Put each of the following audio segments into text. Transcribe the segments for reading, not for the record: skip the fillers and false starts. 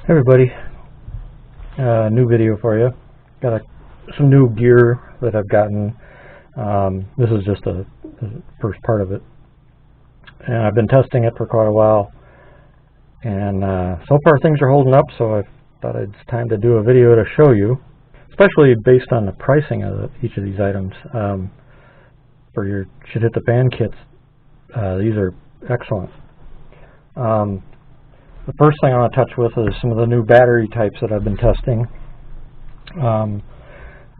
Hey everybody, new video for you. Got some new gear that I've gotten. This is just the first part of it, and I've been testing it for quite a while, and so far things are holding up, so I thought it's time to do a video to show you, especially based on the pricing of each of these items. For your should hit the fan kits, these are excellent. The first thing I want to touch with is some of the new battery types that I've been testing, the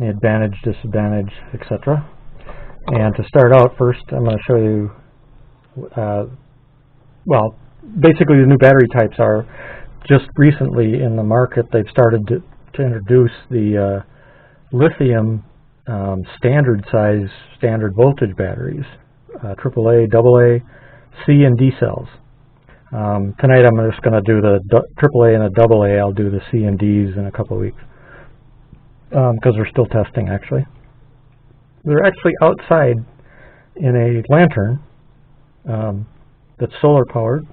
advantage, disadvantage, etc. And to start out, first I'm going to show you, well, basically the new battery types are just recently in the market. They've started to introduce the lithium standard size, standard voltage batteries, AAA, AA, C and D cells. Tonight I'm just going to do the AAA and the AA. I'll do the C and Ds in a couple of weeks because we're still testing actually. They're actually outside in a lantern that's solar powered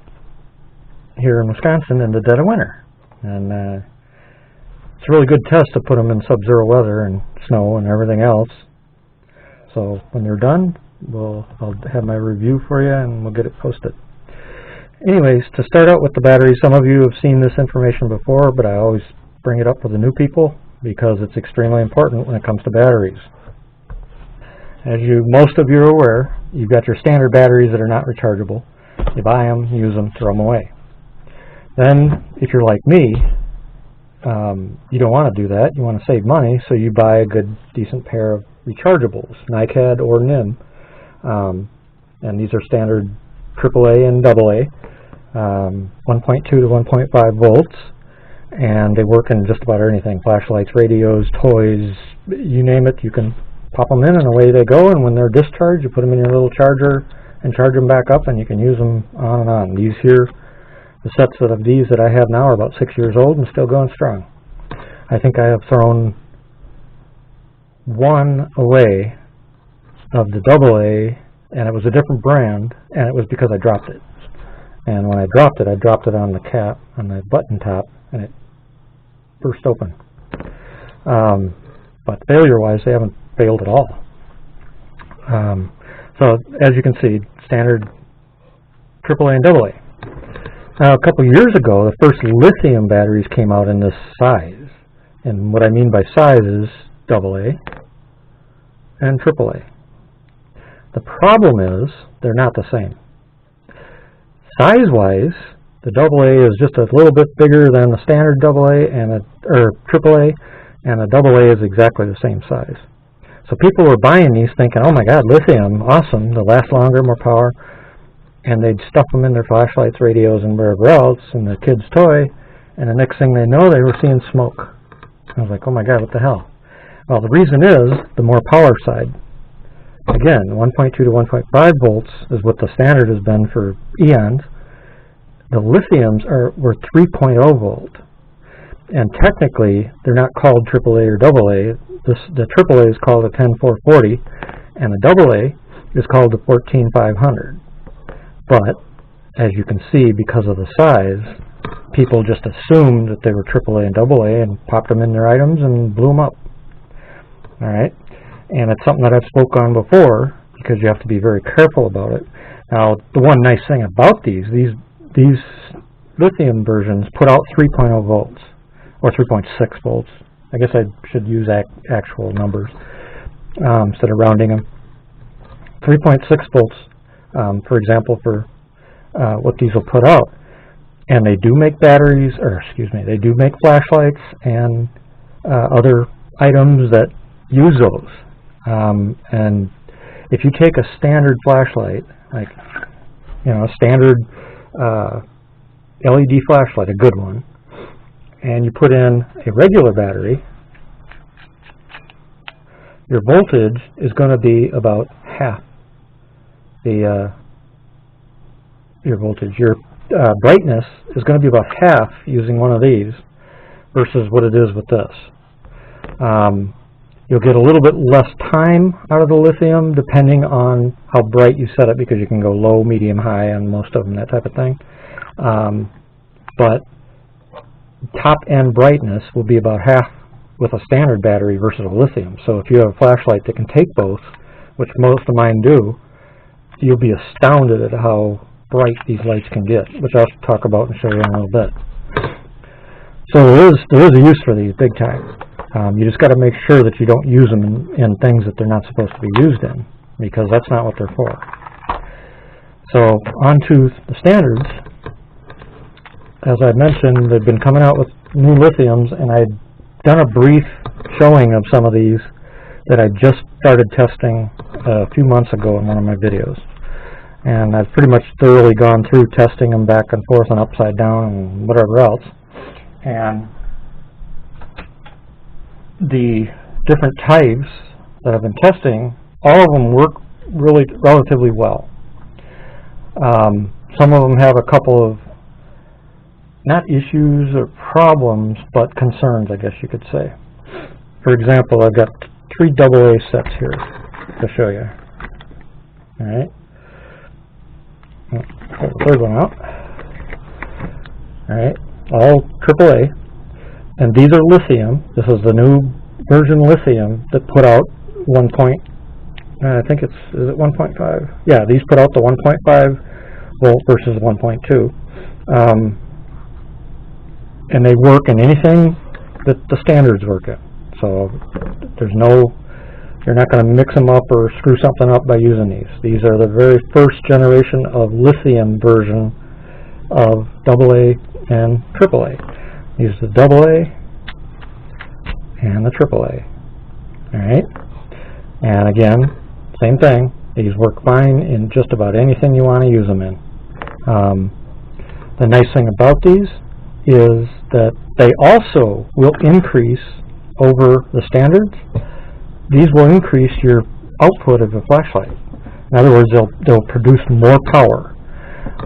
here in Wisconsin in the dead of winter. And it's a really good test to put them in sub-zero weather and snow and everything else. So when they're done, I'll have my review for you and we'll get it posted. Anyways, to start out with the battery, some of you have seen this information before, but I always bring it up for the new people because it's extremely important when it comes to batteries. As most of you are aware, you've got your standard batteries that are not rechargeable. You buy them, use them, throw them away. Then, if you're like me, you don't want to do that. You want to save money, so you buy a good, decent pair of rechargeables, NiCad or NIM. And these are standard AAA and AA, 1.2 to 1.5 volts, and they work in just about anything, flashlights, radios, toys, you name it. You can pop them in and away they go, and when they're discharged you put them in your little charger and charge them back up, and you can use them on and on. These here, the sets of these that I have now are about 6 years old and still going strong. I think I have thrown one away of the AA, and it was a different brand, and it was because I dropped it. And when I dropped it on the cap, on the button top, and it burst open. But failure-wise, they haven't failed at all. So as you can see, standard AAA and AA. Now, a couple years ago, the first lithium batteries came out in this size. And what I mean by size is AA and AAA. The problem is they're not the same. Size-wise, the AA is just a little bit bigger than the standard AA or AAA, and the AA is exactly the same size. So people were buying these thinking, "Oh my God, lithium, awesome! They'll last longer, more power," and they'd stuff them in their flashlights, radios, and wherever else, and the kids' toy. And the next thing they know, they were seeing smoke. I was like, "Oh my God, what the hell?" Well, the reason is the more power side. Again, 1.2 to 1.5 volts is what the standard has been for eons. The lithiums were 3.0 volt. And technically, they're not called AAA or AA. The AAA is called a 10440, and the AA is called the 14500. But, as you can see, because of the size, people just assumed that they were AAA and AA and popped them in their items and blew them up. All right? And it's something that I've spoken on before because you have to be very careful about it. Now, the one nice thing about these lithium versions put out 3.0 volts or 3.6 volts. I guess I should use actual numbers instead of rounding them. 3.6 volts, for example, for what these will put out. And they do make batteries, or excuse me, they do make flashlights and other items that use those. And if you take a standard flashlight, like, a standard LED flashlight, a good one, and you put in a regular battery, your voltage is going to be about half your voltage. Your brightness is going to be about half using one of these versus what it is with this. You'll get a little bit less time out of the lithium depending on how bright you set it, because you can go low, medium, high on most of them, that type of thing. But top end brightness will be about half with a standard battery versus a lithium. So if you have a flashlight that can take both, which most of mine do, you'll be astounded at how bright these lights can get, which I'll talk about and show you in a little bit. So there is a use for these big time. You just got to make sure that you don't use them in things that they're not supposed to be used in, because that's not what they're for. So on to the standards. As I mentioned, they've been coming out with new lithiums, and I'd done a brief showing of some of these that I just started testing a few months ago in one of my videos. And I've pretty much thoroughly gone through testing them back and forth and upside down and whatever else. And the different types that I've been testing, all of them work really relatively well. Some of them have a couple of, not issues or problems, but concerns, I guess you could say. For example, I've got 3 AA sets here to show you. All right. Pull the third one out. All right. All AAA. And these are lithium. This is the new version lithium that put out I think is it 1.5? Yeah, these put out the 1.5 volt versus 1.2. And they work in anything that the standards work in. So you're not going to mix them up or screw something up by using these. These are the very first generation of lithium version of AA and AAA. These are the AA and the AAA. Alright? And again, same thing. These work fine in just about anything you want to use them in. The nice thing about these is that they also will increase over the standards. These will increase your output of a flashlight. In other words, they'll produce more power,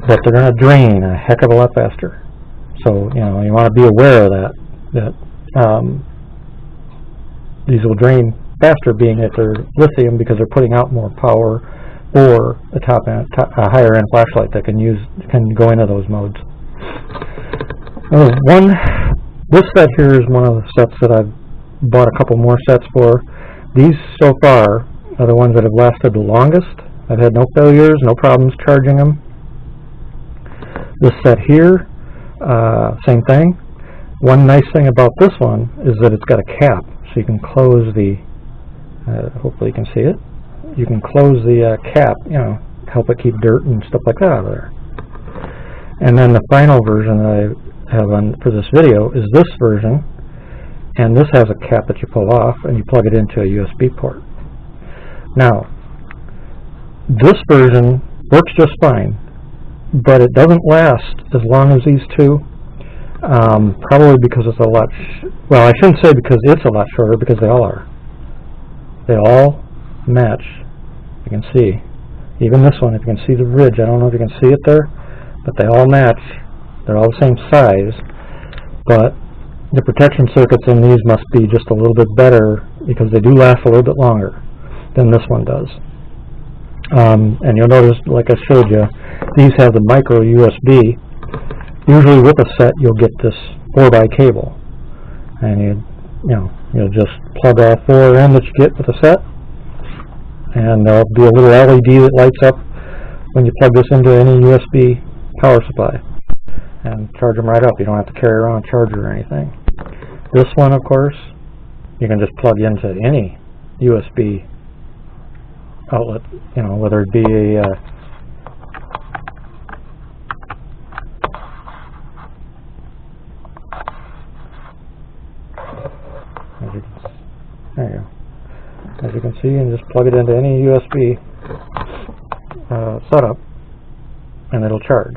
but they're going to drain a heck of a lot faster. So you want to be aware of that these will drain faster, being that they're lithium, because they're putting out more power for a higher end flashlight that can go into those modes. This set here is one of the sets that I've bought a couple more sets for. These so far are the ones that have lasted the longest. I've had no failures, no problems charging them. This set here, same thing. One nice thing about this one is that it's got a cap, so you can close the, hopefully you can see it, you can close the cap, help it keep dirt and stuff like that out of there. And then the final version that I have for this video is this version, and this has a cap that you pull off and you plug it into a USB port. Now, this version works just fine, but it doesn't last as long as these two, probably because it's a lot, well, I shouldn't say because it's a lot shorter, because they all are. They all match. You can see, even this one, if you can see the ridge, I don't know if you can see it there, but they all match. They're all the same size, but the protection circuits in these must be just a little bit better, because they do last a little bit longer than this one does. And you'll notice, like I showed you, these have the micro USB. Usually with a set, you'll get this 4x cable, and you'll just plug all 4 in that you get with a set, and there'll be a little LED that lights up when you plug this into any USB power supply, and charge them right up. You don't have to carry around a charger or anything. This one, of course, you can just plug into any USB outlet, whether it be a there you go. As you can see, and just plug it into any USB setup, and it'll charge.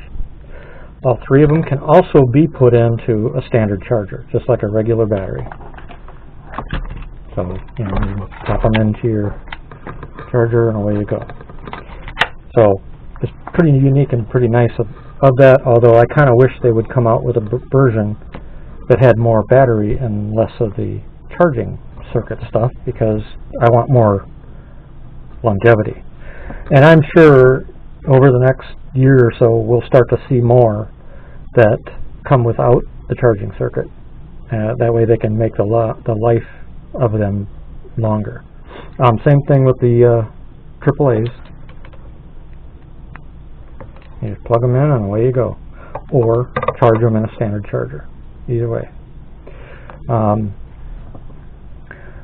All 3 of them can also be put into a standard charger, just like a regular battery. So, you pop them into your charger and away you go. So, it's pretty unique and pretty nice of that, although I kind of wish they would come out with a version that had more battery and less of the charging circuit stuff, because I want more longevity. And I'm sure over the next year or so we'll start to see more that come without the charging circuit. That way they can make the life of them longer. Same thing with the AAAs. You just plug them in and away you go. Or charge them in a standard charger. Either way.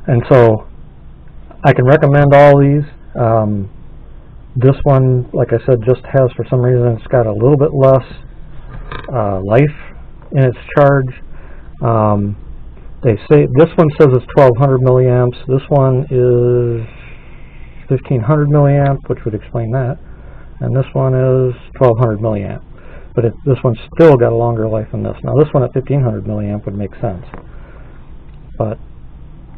And so I can recommend all these. This one, like I said, just has, for some reason, it's got a little bit less life in its charge. They say this one says it's 1200 milliamps. This one is 1500 milliamp, which would explain that. And this one is 1200 milliamp. But this one's still got a longer life than this. Now this one at 1500 milliamp would make sense. But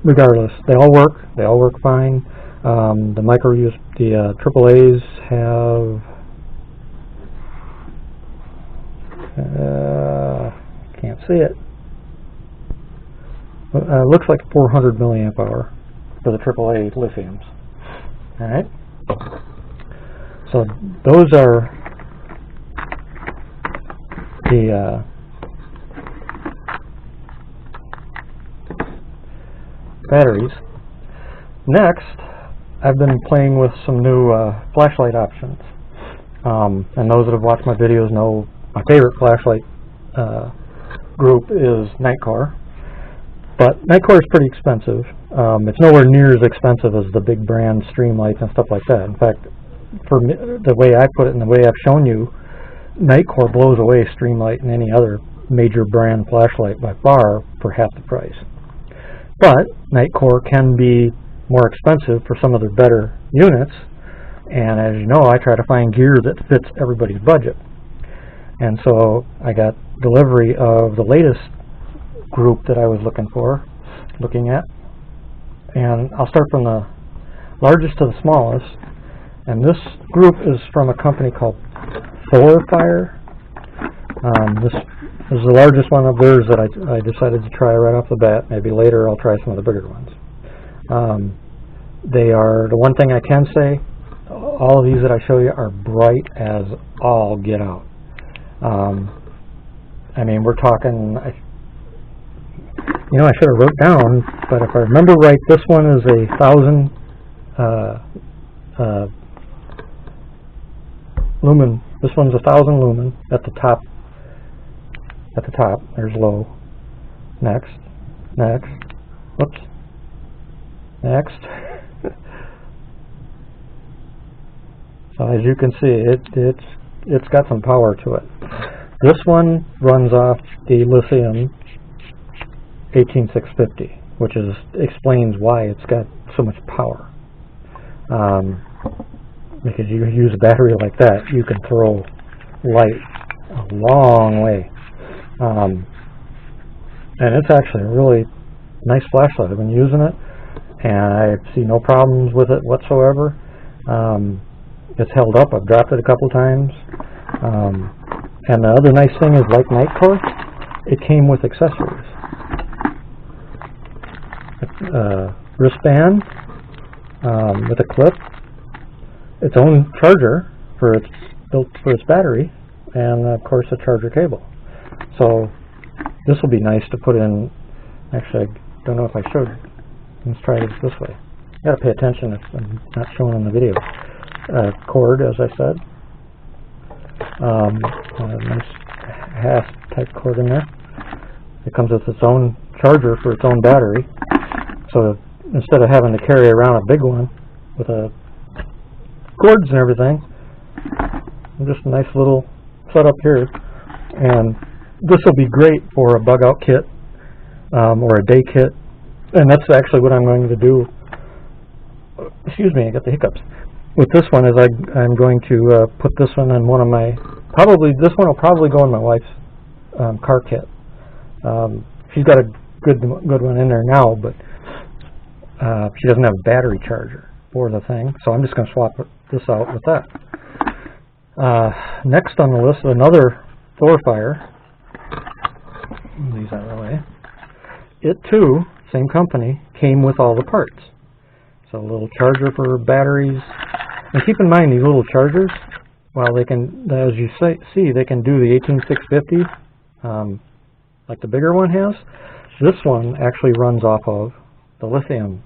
regardless, they all work. They all work fine. The AAAs have can't see it. Looks like 400 milliamp hour for the AAA lithiums. All right. So those are the batteries. Next, I've been playing with some new flashlight options. And those that have watched my videos know my favorite flashlight group is Nitecore. But Nitecore is pretty expensive. It's nowhere near as expensive as the big brand Streamlights and stuff like that. In fact, for me, the way I put it and the way I've shown you, Nitecore blows away Streamlight and any other major brand flashlight by far for half the price. But Nitecore can be more expensive for some of their better units, and as you know, I try to find gear that fits everybody's budget. And so I got delivery of the latest group that I was looking at, and I'll start from the largest to the smallest. And this group is from a company called Thorfire. This is the largest one of theirs that I decided to try right off the bat. Maybe later I'll try some of the bigger ones. They are, the one thing I can say, all of these that I show you are bright as all get out. I mean, we're talking, you know, I should have wrote down, but if I remember right, this one is 1,000 lumen. This one's 1,000 lumen at the top. At the top, there's low. Next. Whoops. Next. So as you can see, it's got some power to it. This one runs off the Lithium 18650, which explains why it's got so much power. Because you use a battery like that, you can throw light a long way. And it's actually a really nice flashlight. I've been using it, and I see no problems with it whatsoever. It's held up. I've dropped it a couple times. And the other nice thing is, like Nitecore, it came with accessories. Wristband with a clip, its own charger built for its battery, and of course a charger cable. So this will be nice to put in. Actually, I don't know if I showed. Let's try this way. You got to pay attention if I'm not showing in the video. Cord, as I said. A nice half type cord in there. It comes with its own charger for its own battery. So instead of having to carry around a big one with cords and everything, just a nice little setup here. And this will be great for a bug out kit or a day kit. And that's actually what I'm going to do. Excuse me, I got the hiccups. With this one is I'm going to put this one in one of my, this one will probably go in my wife's car kit. She's got a good one in there now, but she doesn't have a battery charger for the thing, so I'm just going to swap this out with that. Next on the list is another Thorfire. Move these out of the way. It too, same company, came with all the parts. So a little charger for batteries. And keep in mind, these little chargers, while they can, as you see, they can do the 18650 like the bigger one has. This one actually runs off of the lithium.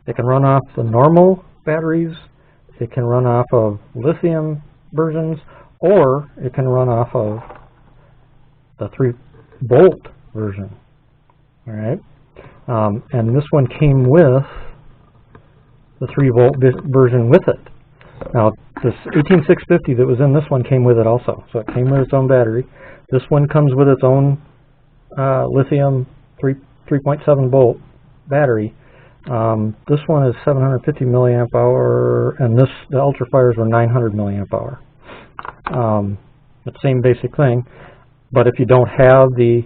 It can run off the normal batteries, it can run off of lithium versions, or it can run off of the 3-volt version. All right, and this one came with the 3-volt version with it. Now, this 18650 that was in this one came with it also, so it came with its own battery. This one comes with its own lithium 3.7 volt battery. This one is 750 milliamp hour, and the Ultrafires were 900 milliamp hour. The same basic thing, but if you don't have the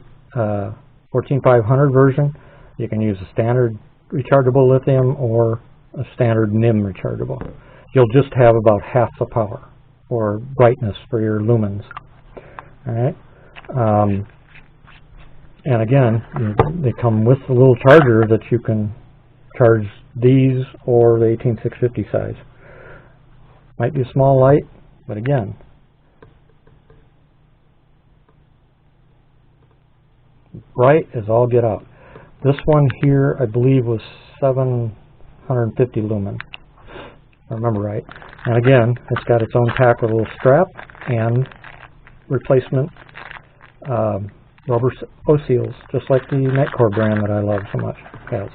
14500 version, you can use a standard rechargeable lithium or a standard NIM rechargeable. You'll just have about half the power or brightness for your lumens. All right. And again, they come with a little charger that you can charge these or the 18650 size. Might be a small light, but again, bright as all get out. This one here, I believe, was 750 lumen, if I remember right. And again, it's got its own pack with a little strap and replacement rubber O-seals, just like the Nitecore brand that I love so much has.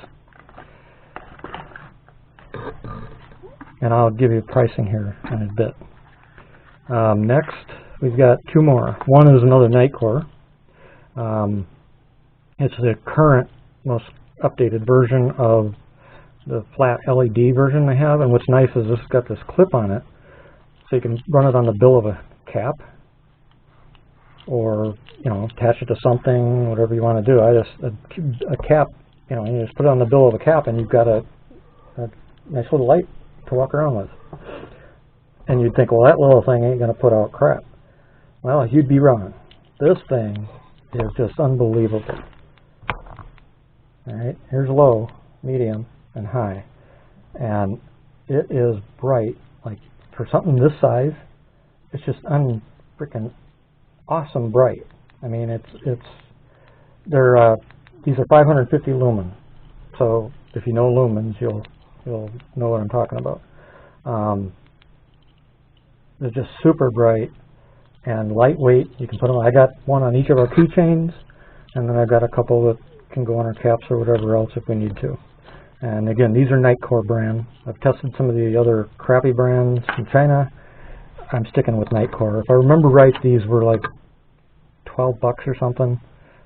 And I'll give you pricing here in a bit. Next, we've got two more. One is another Nitecore. It's the current, most updated version of the flat LED version they have. And what's nice is this has got this clip on it, so you can run it on the bill of a cap, or attach it to something, whatever you want to do. A cap, you just put it on the bill of a cap, and you've got a nice little light to walk around with. And you'd think, well, that little thing ain't going to put out crap. Well, you'd be wrong. This thing is just unbelievable. All right, here's low, medium, and high, and it is bright. Like, for something this size, it's just freaking awesome bright. I mean, these are 550 lumen. So if you know lumens, you'll know what I'm talking about. They're just super bright and lightweight. You can put them. I got one on each of our keychains, and then I've got a couple that can go on our caps or whatever else if we need to. And again, these are Nitecore brand. I've tested some of the other crappy brands from China. I'm sticking with Nitecore. If I remember right, these were like $12 or something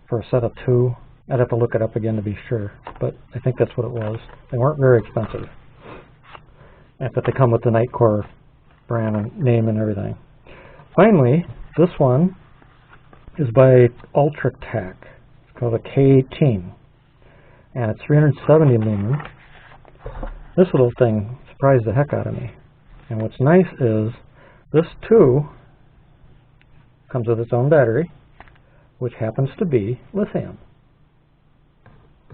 for a set of two. I'd have to look it up again to be sure, but I think that's what it was. They weren't very expensive, but they come with the Nitecore brand and name and everything. Finally, this one is by Ultratech. It's called a K18, and it's 370 lumen. This little thing surprised the heck out of me. And what's nice is this too comes with its own battery, which happens to be lithium.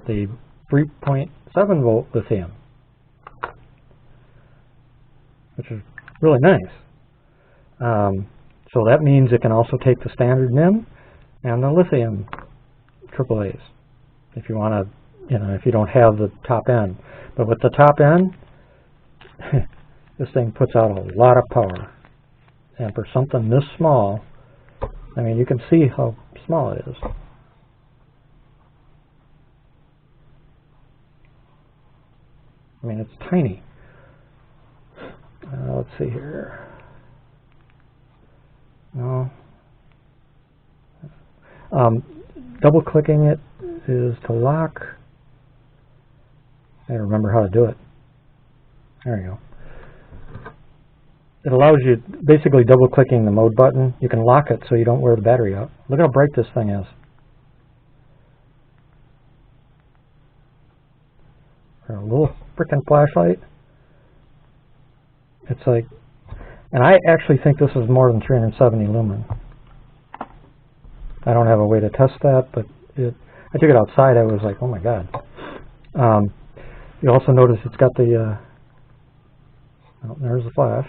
The 3.7 volt lithium, which is really nice. So that means it can also take the standard NIM and the lithium AAAs if you want to, if you don't have the top end. But with the top end, this thing puts out a lot of power. And for something this small, I mean, you can see how small it is. I mean, it's tiny. Let's see here. No. Double clicking it is to lock. I don't remember how to do it. There we go. It allows you, basically double clicking the mode button, you can lock it so you don't wear the battery out. Look how bright this thing is. For a little frickin' flashlight. It's like, and I actually think this is more than 370 lumen. I don't have a way to test that, but I took it outside, I was like, oh my god. You also notice it's got the, oh, there's the flash.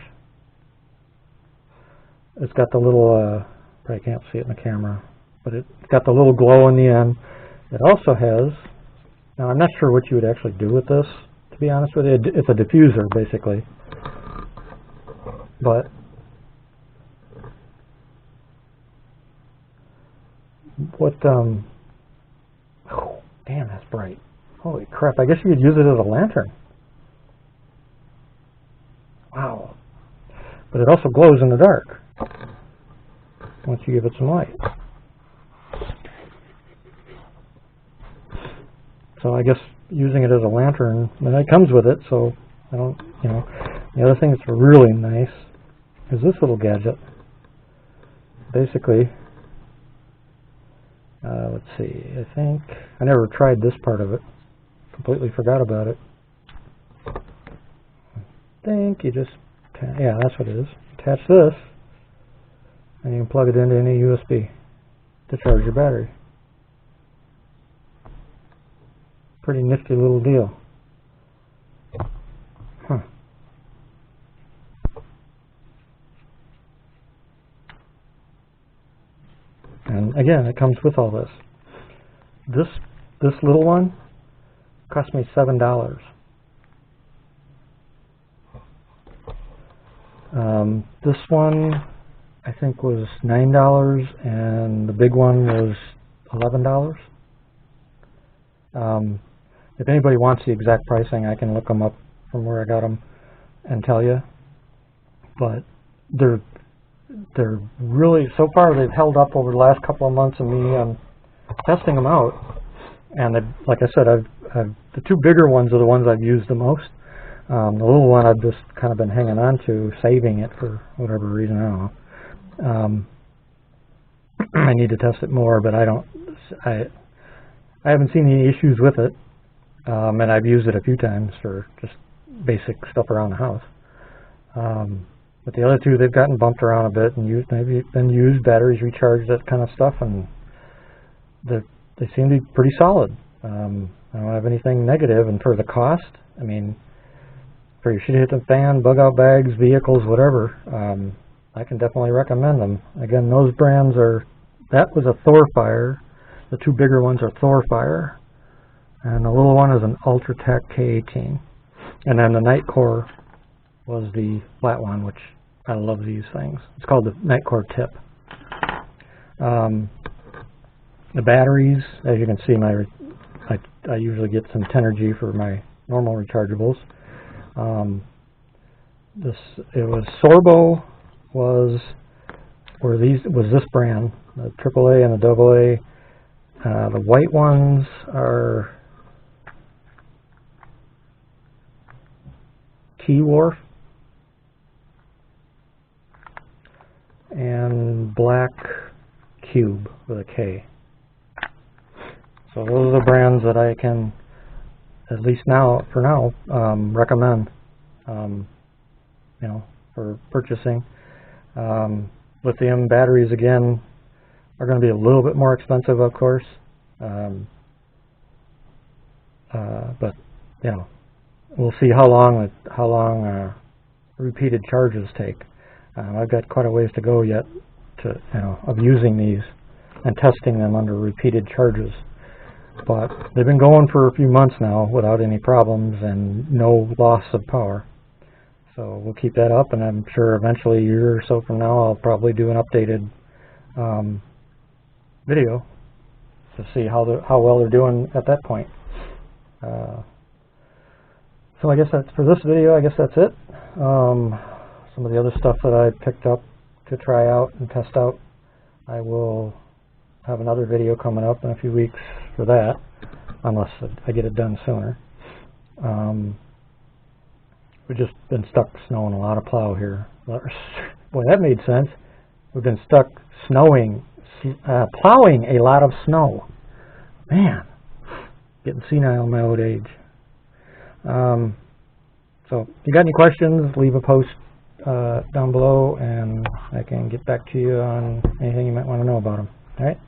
It's got the little, I can't see it in the camera. but it's got the little glow in the end. It also has, now I'm not sure what you would actually do with this, to be honest with you. It's a diffuser, basically. But what, oh, damn, that's bright. Holy crap, I guess you could use it as a lantern. Wow. But it also glows in the dark once you give it some light. So I guess using it as a lantern, and it comes with it, so I don't, you know. The other thing that's really nice is this little gadget. Basically, let's see, I think, I never tried this part of it. Completely forgot about it. I think you just, yeah, that's what it is. Attach this, and you can plug it into any USB to charge your battery. Pretty nifty little deal. Huh. And again, it comes with all this. This little one cost me $7. This one I think was $9, and the big one was $11. If anybody wants the exact pricing, I can look them up from where I got them and tell you. But they're really, so far they've held up over the last couple of months of me testing them out. And like I said, the two bigger ones are the ones I've used the most. The little one I've just kind of been hanging on to, saving it for whatever reason, I don't know. I need to test it more, but I haven't seen any issues with it. And I've used it a few times for just basic stuff around the house. But the other two, they've gotten bumped around a bit and maybe been used, batteries recharged, that kind of stuff, and they seem to be pretty solid. I don't have anything negative, and for the cost, I mean, for your shit hit the fan, bug out bags, vehicles, whatever, I can definitely recommend them. Again, those brands that was a Thorfire. The two bigger ones are Thorfire, and the little one is an Ultratech K18. And then the Nightcore was the flat one, which I love these things. It's called the Nightcore Tip. The batteries, as you can see, I usually get some Tenergy for my normal rechargeables. It was Sorbo was this brand, the AAA and the AA. The white ones are Key Wharf, and Black Cube with a K. So those are the brands that I can, at least for now, recommend, for purchasing. Lithium batteries, again, are going to be a little bit more expensive, of course, but we'll see how long repeated charges take. I've got quite a ways to go yet of using these and testing them under repeated charges. But they've been going for a few months now without any problems and no loss of power. So we'll keep that up, and I'm sure eventually, a year or so from now, I'll probably do an updated video to see how well they're doing at that point. So I guess that's for this video. I guess that's it. Some of the other stuff that I picked up to try out and test out, I will have another video coming up in a few weeks for that, unless I get it done sooner. We've just been stuck snowing a lot of plow here. Boy, that made sense. We've been stuck plowing a lot of snow. Man, getting senile in my old age. So if you got any questions, leave a post down below, and I can get back to you on anything you might want to know about them. All right?